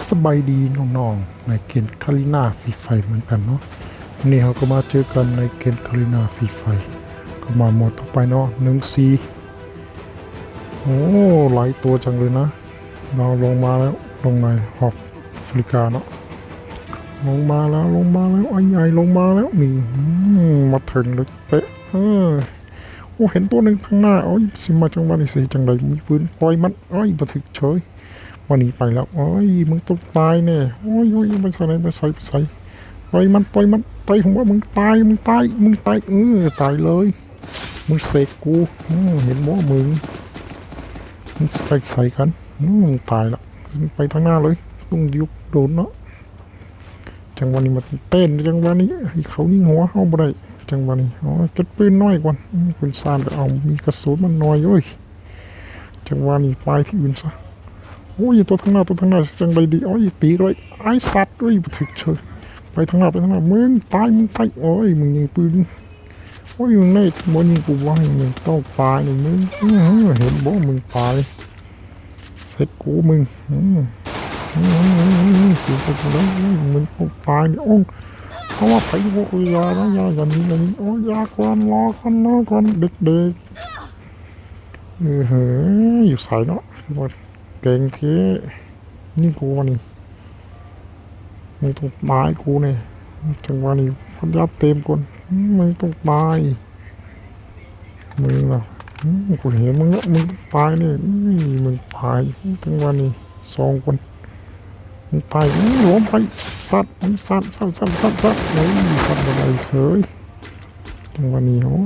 สบายดีน้องๆในเกมคาริน่าฟรีไฟเหมือนกันเนาะวันนี้เราก็มาเจอกันในเกมคาริน่าฟรีไฟก็มาหมดต่อไปเนาะ1-4โอ้หลายตัวจังเลยนะเราลงมาแล้วลงในฮอฟแอฟริกาเนาะลงมาแล้วไอ้ใหญ่ลงมาแล้วนี่มาถึงเลยเป๊ะโอ้เห็นตัวหนึ่งข้างหน้าโอ้ยสิมาจังหวะนี้สิจังไรมีปืนปล่อยมันโอ้ยบันทึกเฉยวันนี้ไปแล้วโอ้ยมึงต้องตายแน่โอ้ยไปใส่ไปใส่ปล่อยมันตายผมว่ามึงตายตายเลยมึงเสกกูเห็นบ่มึงไปใส่กันตายแล้วไปทางหน้าเลยต้องยุบโดนเนาะจังหวะนี้มาเต้นจังหวะนี้เขายิงหัวเข้าบ่ได้จังหวะนี้อ๋อจุดปืนน้อยกว่าปืนซานเอามีกระสุนมันน้อยเว้ยจังหวะนี้ไปที่อื่นซะโอ้ยตัวทางหน้าจังไรดีโอ้ยตีเลยไอ้สัตว์ด้วยถึกเฉยไปทางหน้ามึงตายโอ้ยมึงยิงปืนโอ้ยมึงไม่บอลยิงกูว่ามึงต้องตายหนึ่งมึงเห็นบ่มึงตายเสร็จกูมึงเสียไปแล้วมึงต้องตายเนี่ยโอ้เพราะว่าไปโว้ยยานะยาอย่างนี้โอ้ยยาก่อนรอก่อนเด็กอยู่ใส่เนาะเก่งเท่นี่กูวะนี่มึงต้องตายกูเนี่ยจังหวะนี้พันยัดเต็มก่อนมึงต้องตายมึงล่ะกูเห็นมึงแล้วมึงต้องตายเนี่ยมึงตายจังหวะนี้2 คนมึงตายหลวมไปสัตว์มึงสัตว์โอ้ยสัตว์อะไรเสยจังหวะนี้โอ้